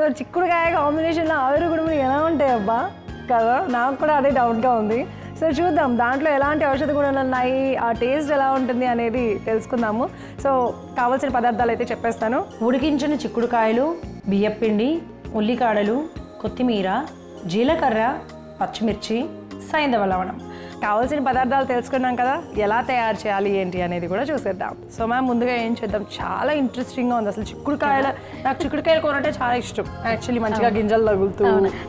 So చిక్కుడుకాయ కాంబినేషన్లో ఆవిరి కుడుములు ఎలా ఉంటాయి అబ్బా కదా, నాకు కూడా అదే డౌట్గా ఉంది. సో చూద్దాం దాంట్లో ఎలాంటి ఔషధ గుణాలు ఉన్నాయి, ఆ టేస్ట్ ఎలా ఉంటుంది అనేది తెలుసుకుందాము. సో కావాల్సిన పదార్థాలు అయితే చెప్పేస్తాను. ఉడికించిన చిక్కుడుకాయలు, బియ్యపిండి, ఉల్లికాడలు, కొత్తిమీర, జీలకర్ర, పచ్చిమిర్చి, సైంధవ లవణం. కావాల్సిన పదార్థాలు తెలుసుకున్నాం కదా, ఎలా తయారు చేయాలి ఏంటి అనేది కూడా చూసేద్దాం. సో మ్యామ్ ముందుగా ఏం చేద్దాం, చాలా ఇంట్రెస్టింగ్గా ఉంది అసలు చిక్కుడుకాయల. నాకు చిక్కుడుకాయలు కూర అంటే చాలా ఇష్టం యాక్చువల్లీ, మంచిగా గింజలు తగులుతూ.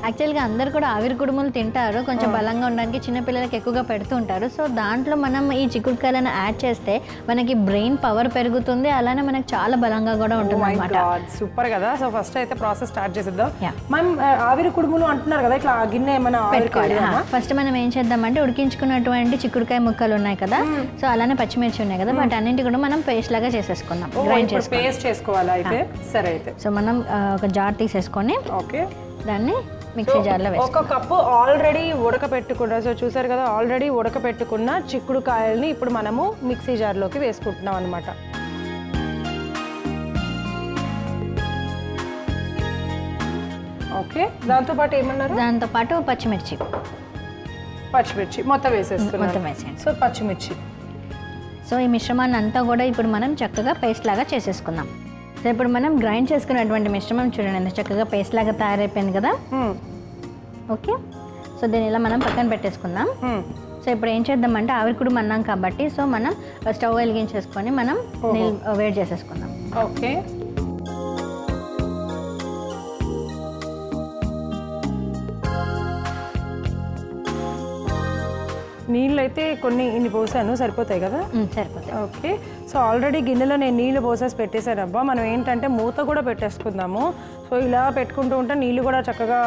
యాక్చువల్గా అందరు కూడా ఆవిరి కుడుములు తింటారు, కొంచెం బలంగా ఉండడానికి చిన్నపిల్లలకి ఎక్కువగా పెడుతూ ఉంటారు. సో దాంట్లో మనం ఈ చిక్కుడుకాయలను యాడ్ చేస్తే మనకి బ్రెయిన్ పవర్ పెరుగుతుంది, అలానే మనకి చాలా బలంగా కూడా ఉంటుంది అన్నమాట. సూపర్ కదా. సో ఫస్ట్ అయితే ప్రాసెస్ స్టార్ట్ చేసేద్దాం. మ్యామ్ ఆవిరి కుడుములు అంటున్నారు కదా, ఇట్లా గిన్నె ఏమైనా పెట్టుకోవాలి? ఫస్ట్ మనం ఏం చేద్దామంటే ఉడికించుకున్నటువంటి చిక్కుడుకాయ ముక్కలు ఉన్నాయి కదా, సో అలానే పచ్చిమిర్చి ఉన్నాయి కదా, వాటి అన్నింటి కూడా మనం పేస్ట్ లాగా చేసేసుకుందాం, గ్రైండ్ చేసుకోవాలి అయితే. సరే అయితే సో మనం ఒక జార్ తీసేసుకొని దాన్ని మిక్సీ జార్లో వేసి ఒక కప్పు ఆల్రెడీ ఉడకపెట్టుకున్న, సో చూసారు కదా ఆల్రెడీ ఉడకపెట్టుకున్న చిక్కుడుకాయల్ని ఇప్పుడు మనము మిక్సీ జార్లోకి వేసుకుంటున్నాం అనమాట. ఓకే, దాంతోపాటు ఏమన్నారు? దాంతోపాటు పచ్చిమిర్చి మొత్తం వేసేస్తున్నాం. సో పచ్చిమిర్చి. సో ఈ మిశ్రమాన్ని అంతా కూడా ఇప్పుడు మనం చక్కగా పేస్ట్ లాగా చేసేసుకుందాం. సో ఇప్పుడు మనం గ్రైండ్ చేసుకున్నటువంటి మిశ్రమం చూడండి ఎంత చక్కగా పేస్ట్ లాగా తయారైపోయింది కదా. ఓకే, సో దీన్ని ఇలా మనం పక్కన పెట్టేసుకుందాం. సో ఇప్పుడు ఏం చేద్దామంటే ఆవిరి కుడుము అన్నాం కాబట్టి, సో మనం స్టవ్ వెలిగించేసుకొని మనం వేడి చేసేసుకుందాం. ఓకే, నీళ్ళు అయితే కొన్ని ఇన్ని పోసాను, సరిపోతాయి కదా? సరిపోతాయి. ఓకే, సో ఆల్రెడీ గిన్నెలో నేను నీళ్ళు పోసేసి పెట్టేశాను అబ్బా. మనం ఏంటంటే మూత కూడా పెట్టేసుకుందాము. సో ఇలా పెట్టుకుంటూ ఉంటే నీళ్ళు కూడా చక్కగా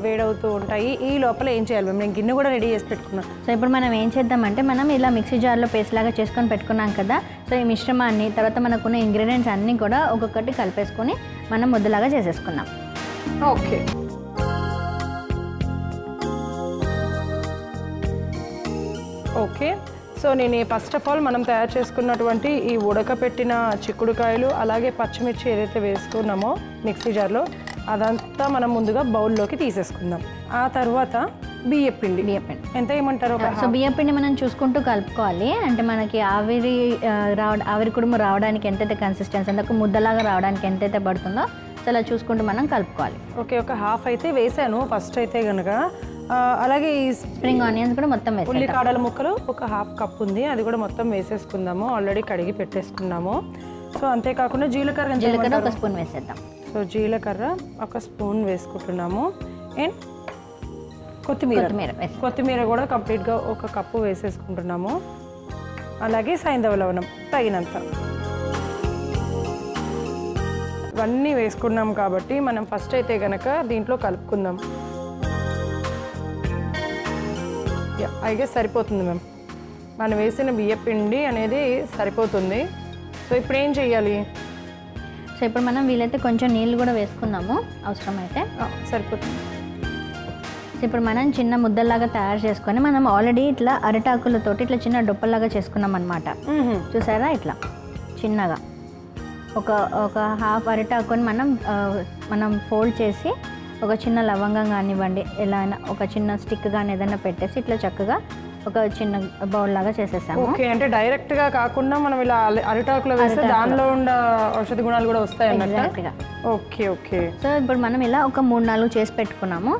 వేడవుతూ ఉంటాయి. ఈ లోపల ఏం చేయాలి మేము? నేను గిన్నె కూడా రెడీ చేసి పెట్టుకున్నాను. సో ఇప్పుడు మనం ఏం చేద్దామంటే, మనం ఇలా మిక్సీ జార్లో పేస్ట్ లాగా చేసుకొని పెట్టుకున్నాం కదా, సో ఈ మిశ్రమాన్ని తర్వాత మనకున్న ఇంగ్రీడియంట్స్ అన్నీ కూడా ఒక్కొక్కటి కలిపేసుకొని మనం ముద్దలాగా చేసేసుకున్నాం. ఓకే, ఓకే, సో నేను ఫస్ట్ ఆఫ్ ఆల్ మనం తయారు చేసుకున్నటువంటి ఈ ఉడకపెట్టిన చిక్కుడుకాయలు అలాగే పచ్చిమిర్చి ఏదైతే వేసుకున్నామో మిక్సీ జార్లో, అదంతా మనం ముందుగా బౌల్లోకి తీసేసుకుందాం. ఆ తర్వాత బియ్యపిండి ఎంత ఏమంటారు? సో బియ్యపిండి మనం చూసుకుంటూ కలుపుకోవాలి. అంటే మనకి ఆవిరి కుడుము రావడానికి ఎంతైతే కన్సిస్టెన్సీ అంటే ఒక ముద్దలాగా రావడానికి ఎంతైతే పడుతుందో సో అలా చూసుకుంటూ మనం కలుపుకోవాలి. ఓకే, ఒక హాఫ్ అయితే వేసాను ఫస్ట్ అయితే కనుక. అలాగే ఈ స్ప్రింగ్ ఆనియన్స్ కూడా మొత్తం వేసి, ఉల్లికాడల ముక్కలు ఒక హాఫ్ కప్ ఉంది, అది కూడా మొత్తం వేసేసుకుందాము. ఆల్రెడీ కడిగి పెట్టేసుకున్నాము. సో అంతేకాకుండా జీలకర్ర ఒక స్పూన్ వేసేద్దాం. సో జీలకర్ర ఒక స్పూన్ వేసుకుంటున్నాము. అండ్ కొత్తిమీర కూడా కంప్లీట్గా ఒక కప్పు వేసేసుకుంటున్నాము. అలాగే సైంధవ లవణం తగినంత. ఇవన్నీ వేసుకున్నాం కాబట్టి మనం ఫస్ట్ అయితే కనుక దీంట్లో కలుపుకుందాం. ఐ గెస్ సరిపోతుంది మ్యామ్, మనం వేసిన బియ్యపిండి అనేది సరిపోతుంది. సో ఇప్పుడు ఏం చెయ్యాలి? సో ఇప్పుడు మనం వీలైతే కొంచెం నీళ్ళు కూడా వేసుకుందాము అవసరమైతే. సరిపోతుంది. సో ఇప్పుడు మనం చిన్న ముద్దల్లాగా తయారు చేసుకొని మనం ఆల్రెడీ ఇట్లా అరిటాకులతోటి ఇట్లా చిన్న డొప్పల్లాగా చేసుకున్నాం అనమాట. చూసారా, ఇట్లా చిన్నగా ఒక హాఫ్ అరిటాకుని మనం ఫోల్డ్ చేసి ఒక చిన్న లవంగం కానివ్వండి, ఎలా అయినా ఒక చిన్న స్టిక్ కానీ ఏదైనా పెట్టేసి ఇట్లా చక్కగా ఒక చిన్న బౌల్ లాగా చేసేసాము. ఓకే, అంటే డైరెక్ట్ గా కాకుండా మనం ఇలా అరిటాకులో వేస్తే దానిలో ఉన్న ఔషధ గుణాలు కూడా వస్తాయి అన్నట్టుగా. ఓకే ఓకే, సో ఇప్పుడు మనం ఇలా ఒక 3-4 చేసి పెట్టుకున్నాము.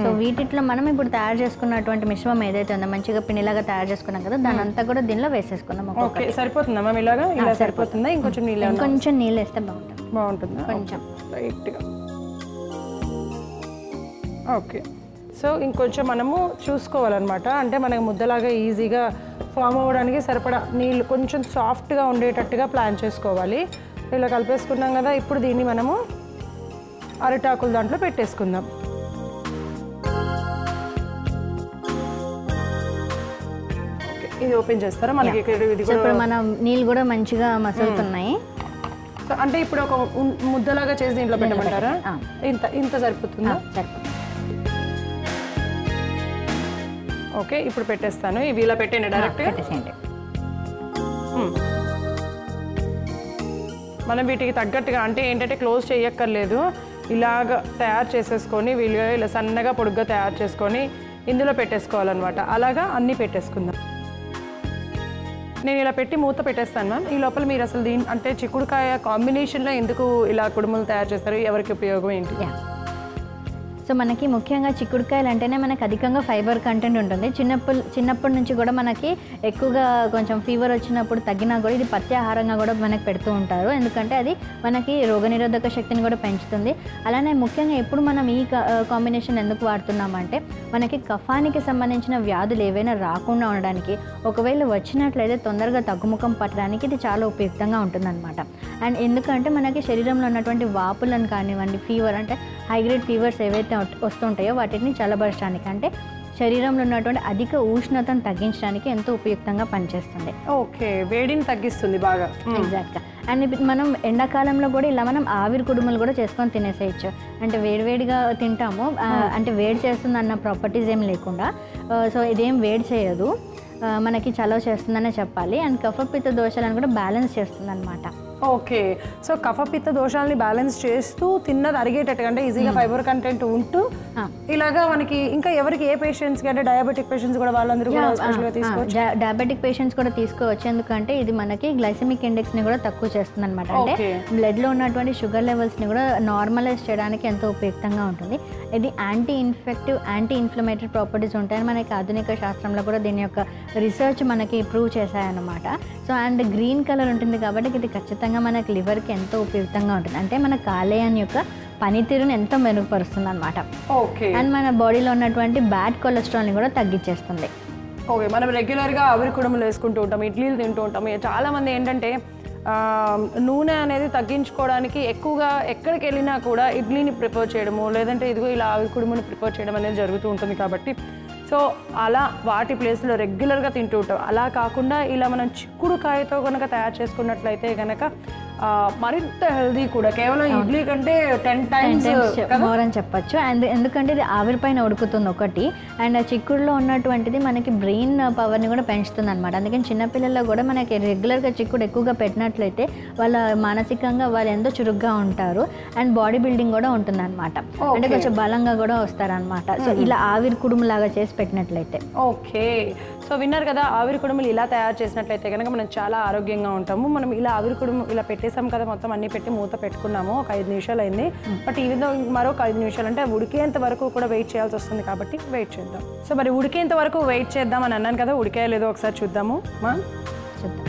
సో వీటిలో మనం ఇప్పుడు తయారు చేసుకున్నటువంటి మిశ్రమం ఏదైతే ఉందో మంచిగా పిండిలాగా తయారు చేసుకున్నాం కదా, దాని అంతా కూడా దీనిలో వేసేసుకున్నాం. ఓకే, సరిపోతుందా మ్యామ్? ఇలా సరిపోతుందా? ఇంకొంచెం నీళ్ళు వేస్తే బాగుంటుందా? కొంచెం రైట్గా. ఓకే, సో ఇంకొంచెం మనము చూసుకోవాలన్నమాట. అంటే మనకి ముద్దలాగా ఈజీగా ఫామ్ అవ్వడానికి సరిపడా నీళ్ళు కొంచెం సాఫ్ట్గా ఉండేటట్టుగా ప్లాన్ చేసుకోవాలి. ఇలా కలిపేసుకున్నాం కదా, ఇప్పుడు దీన్ని మనము అరిటాకులు దాంట్లో పెట్టేసుకుందాం. ఓకే, ఇది ఓపెన్ చేస్తారా మనకి? ఇప్పుడు మనం నీళ్ళు కూడా మంచిగా మసులుతున్నాయి. అంటే ఇప్పుడు ఒక ముద్దలాగా చేసి దీంట్లో పెట్టమంటారా? ఇంత సరిపోతుందా? సరిపోతుంది. ఓకే, ఇప్పుడు పెట్టేస్తాను. ఇవి ఇలా పెట్టండి, డైరెక్ట్ పెట్టేసేయండి. మనం వీటికి తగ్గట్టుగా అంటే ఏంటంటే క్లోజ్ చేయక్కర్లేదు. ఇలాగ తయారు చేసేసుకొని వీలుగా ఇలా సన్నగా పొడుగ్గా తయారు చేసుకొని ఇందులో పెట్టేసుకోవాలన్నమాట. అలాగా అన్నీ పెట్టేసుకుందాం. నేను ఇలా పెట్టి మూత పెట్టేస్తాను మ్యామ్. ఈ లోపల మీరు అసలు అంటే చిక్కుడుకాయ కాంబినేషన్లో ఎందుకు ఇలా కుడుములు తయారు చేస్తారు, ఎవరికి ఉపయోగం ఏంటి? సో మనకి ముఖ్యంగా చిక్కుడుకాయలు అంటేనే మనకు అధికంగా ఫైబర్ కంటెంట్ ఉంటుంది. చిన్నప్పటి నుంచి కూడా మనకి ఎక్కువగా కొంచెం ఫీవర్ వచ్చినప్పుడు తగ్గినా కూడా ఇది పత్యాహారంగా కూడా మనకు పెడుతూ ఉంటారు. ఎందుకంటే అది మనకి రోగనిరోధక శక్తిని కూడా పెంచుతుంది. అలానే ముఖ్యంగా ఎప్పుడు మనం ఈ కాంబినేషన్ ఎందుకు వాడుతున్నామంటే మనకి కఫానికి సంబంధించిన వ్యాధులు ఏవైనా రాకుండా ఉండడానికి, ఒకవేళ వచ్చినట్లయితే తొందరగా తగ్గుముఖం పట్టడానికి ఇది చాలా ఉపయుక్తంగా ఉంటుందన్నమాట. అండ్ ఎందుకంటే మనకి శరీరంలో ఉన్నటువంటి వాపులను కానివ్వండి, ఫీవర్ అంటే హైగ్రేడ్ ఫీవర్స్ ఏవైతే వస్తుంటాయో వాటిని చల్లబరచడానికి, అంటే శరీరంలో ఉన్నటువంటి అధిక ఉష్ణతను తగ్గించడానికి ఎంతో ఉపయుక్తంగా పనిచేస్తుంది. ఓకే, వేడిని తగ్గిస్తుంది బాగా. ఎగ్జాక్ట్గా. అండ్ మనం ఎండాకాలంలో కూడా ఇలా మనం ఆవిరి కుడుములు కూడా చేసుకొని తినేసేయచ్చు. అంటే వేడివేడిగా తింటాము, అంటే వేడి చేస్తుంది అన్న ప్రాపర్టీస్ ఏం లేకుండా. సో ఇదేం వేడి చేయదు, మనకి చలవ చేస్తుందనే చెప్పాలి. అండ్ కఫపిత్త దోషాలను కూడా బ్యాలెన్స్ చేస్తుంది అనమాట. ఓకే, సో కఫపిత్త దోషాలని బ్యాలెన్స్ చేస్తూ తిన్నది అరిగేటట్టుగా, అంటే ఈజీగా ఫైబర్ కంటెంట్ ఉంటూ ఇలాగా మనకి ఇంకా ఎవరికి ఏ పేషెంట్స్కి అంటే డయాబెటిక్ పేషెంట్స్ కూడా వాళ్ళందరూ కూడా స్పెషల్గా తీసుకోవచ్చు. డయాబెటిక్ పేషెంట్స్ కూడా తీసుకోవచ్చు. ఎందుకంటే ఇది మనకి గ్లైసెమిక్ ఇండెక్స్ని కూడా తక్కువ చేస్తుంది అనమాట. అంటే బ్లడ్లో ఉన్నటువంటి షుగర్ లెవెల్స్ని కూడా నార్మలైజ్ చేయడానికి ఎంతో ఉపయుక్తంగా ఉంటుంది. ఇది anti infective, anti inflammatory properties ఉంటాయని మనకి ఆధునిక శాస్త్రంలో కూడా దీని యొక్క రీసెర్చ్ మనకి ప్రూవ్ చేశాయన్నమాట. సో అండ్ గ్రీన్ కలర్ ఉంటుంది కాబట్టి ఇది ఖచ్చితంగా మనకి లివర్కి ఎంతో ఉపయుక్తంగా ఉంటుంది. అంటే మన కాలేయం యొక్క పనితీరుని ఎంతో మెరుగుపరుస్తుంది అనమాట. ఓకే, అండ్ మన బాడీలో ఉన్నటువంటి బ్యాడ్ కొలెస్ట్రాల్ని కూడా తగ్గించేస్తుంది. ఓకే, మనం రెగ్యులర్గా ఆవిరి కుడుములు వేసుకుంటూ ఉంటాం, ఇడ్లీలు తింటూ ఉంటాం. చాలామంది ఏంటంటే నూనె అనేది తగ్గించుకోవడానికి ఎక్కువగా ఎక్కడికి వెళ్ళినా కూడా ఇడ్లీని ప్రిఫర్ చేయడము, లేదంటే ఇదిగో ఇలా ఆవిరి కుడుముని ప్రిఫర్ చేయడం అనేది జరుగుతూ ఉంటుంది. కాబట్టి సో అలా వాటి ప్లేస్లో రెగ్యులర్గా తింటూ ఉంటాం. అలా కాకుండా ఇలా మనం చిక్కుడుకాయతో కనుక తయారు చేసుకున్నట్లయితే కనుక మరింత హెల్దీ కూడా. కేవలం ఇడ్లీ కంటే 10 టైమ్స్ మోర్ అని చెప్పచ్చు. అండ్ ఎందుకంటే ఇది ఆవిరిపైన ఉడుకుతుంది ఒకటి, అండ్ చిక్కుడులో ఉన్నటువంటిది మనకి బ్రెయిన్ పవర్ని కూడా పెంచుతుంది అనమాట. అందుకని చిన్నపిల్లల్లో కూడా మనకి రెగ్యులర్గా చిక్కుడు ఎక్కువగా పెట్టినట్లయితే వాళ్ళ మానసికంగా వాళ్ళు ఎంతో చురుగ్గా ఉంటారు. అండ్ బాడీ బిల్డింగ్ కూడా ఉంటుంది అనమాట. అంటే కొంచెం బలంగా కూడా వస్తారనమాట. సో ఇలా ఆవిరి కుడుము లాగా చేసి పెట్టినట్లయితే. ఓకే, సో విన్నారు కదా, ఆవిరి కుడుములు ఇలా తయారు చేసినట్లయితే కనుక మనం చాలా ఆరోగ్యంగా ఉంటాము. మనం ఇలా ఆవిరి కుడుము ఇలా పెట్టేసాం కదా, మొత్తం అన్ని పెట్టి మూత పెట్టుకున్నాము. ఒక 5 నిమిషాలు అయింది. బట్ ఈ విధంగా మరొక 5 నిమిషాలు అంటే ఉడికేంత వరకు కూడా వెయిట్ చేయాల్సి వస్తుంది కాబట్టి వెయిట్ చేద్దాం. సో మరి ఉడికేంత వరకు వెయిట్ చేద్దాం అని అన్నాను కదా, ఉడికాయో లేదో ఒకసారి చూద్దాము. చూద్దాం.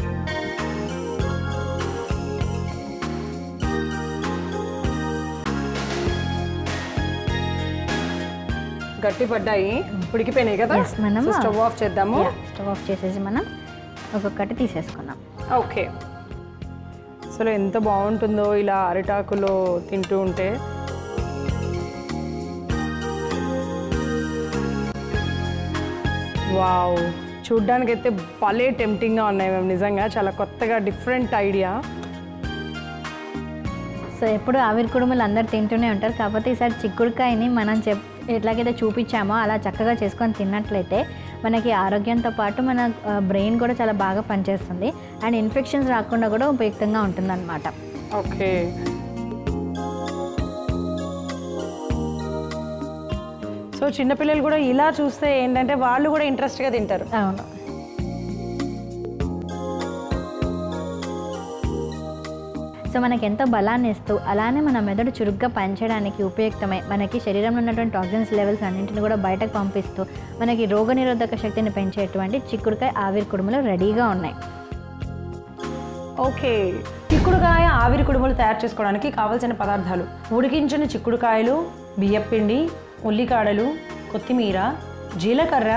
గట్టి పడ్డాయి, ఉడికిపోయినాయి కదా. మనం స్టవ్ ఆఫ్ చేద్దాము. స్టవ్ ఆఫ్ చేసేసి మనం ఒక్కొక్కటి తీసేసుకున్నాం. ఓకే, అసలు ఎంత బాగుంటుందో ఇలా అరిటాకులో తింటూ ఉంటే. వావ్, చూడ్డానికైతే భలే టెంప్టింగ్గా ఉన్నాయి మేము. నిజంగా చాలా కొత్తగా డిఫరెంట్ ఐడియా. సో ఎప్పుడు ఆవిరి కుడుములు అందరు తింటూనే ఉంటారు, కాకపోతే ఈసారి చిక్కుడుకాయని మనం ఎట్లాగైతే చూపించామో అలా చక్కగా చేసుకొని తిన్నట్లయితే మనకి ఆరోగ్యంతో పాటు మన బ్రెయిన్ కూడా చాలా బాగా పనిచేస్తుంది. అండ్ ఇన్ఫెక్షన్స్ రాకుండా కూడా ఉపయుక్తంగా ఉంటుందన్నమాట. ఓకే, సో చిన్నపిల్లలు కూడా ఇలా చూస్తే ఏంటంటే వాళ్ళు కూడా ఇంట్రెస్ట్గా తింటారు. అవును. సో మనకి ఎంతో బలాన్ని ఇస్తూ అలానే మన మెదడు చురుగ్గా పనిచేయడానికి ఉపయుక్తమై మనకి శరీరంలో ఉన్నటువంటి టాక్సిన్స్ లెవెల్స్ అన్నింటిని కూడా బయటకు పంపిస్తూ మనకి రోగనిరోధక శక్తిని పెంచేటువంటి చిక్కుడుకాయ ఆవిరి కుడుములు రెడీగా ఉన్నాయి. ఓకే, చిక్కుడుకాయ ఆవిరి కుడుములు తయారు చేసుకోవడానికి కావాల్సిన పదార్థాలు: ఉడికించిన చిక్కుడుకాయలు, బియ్యపిండి, ఉల్లికాడలు, కొత్తిమీర, జీలకర్ర,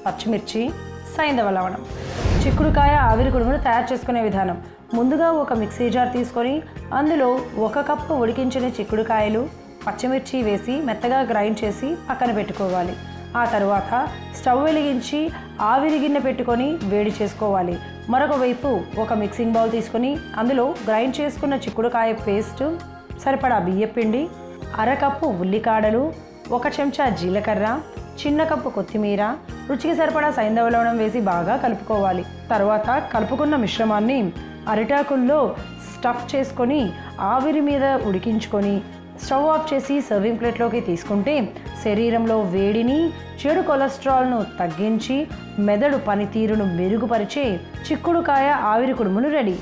పచ్చిమిర్చి, సైంధవ లవణం. చిక్కుడుకాయ ఆవిరి కుడుములు తయారు చేసుకునే విధానం: ముందుగా ఒక మిక్సీ జార్ తీసుకొని అందులో 1 కప్పు ఉడికించిన చిక్కుడుకాయలు, పచ్చిమిర్చి వేసి మెత్తగా గ్రైండ్ చేసి పక్కన పెట్టుకోవాలి. ఆ తర్వాత స్టవ్ వెలిగించి ఆవిరి గిన్నె పెట్టుకొని వేడి చేసుకోవాలి. మరొక వైపు ఒక మిక్సింగ్ బౌల్ తీసుకొని అందులో గ్రైండ్ చేసుకున్న చిక్కుడుకాయ పేస్ట్, సరిపడా బియ్యపిండి, 1/2 కప్పు ఉల్లికాడలు, 1 చెంచా జీలకర్ర, చిన్న కప్పు కొత్తిమీర, రుచికి సరిపడా సైంధవ లవణం వేసి బాగా కలుపుకోవాలి. తర్వాత కలుపుకున్న మిశ్రమాన్ని అరిటాకుల్లో స్టఫ్ చేసుకొని ఆవిరి మీద ఉడికించుకొని స్టవ్ ఆఫ్ చేసి సర్వింగ్ ప్లేట్లోకి తీసుకుంటే శరీరంలో వేడిని, చెడు కొలెస్ట్రాల్ను తగ్గించి మెదడు పనితీరును మెరుగుపరిచే చిక్కుడుకాయ ఆవిరి కుడుములు రెడీ.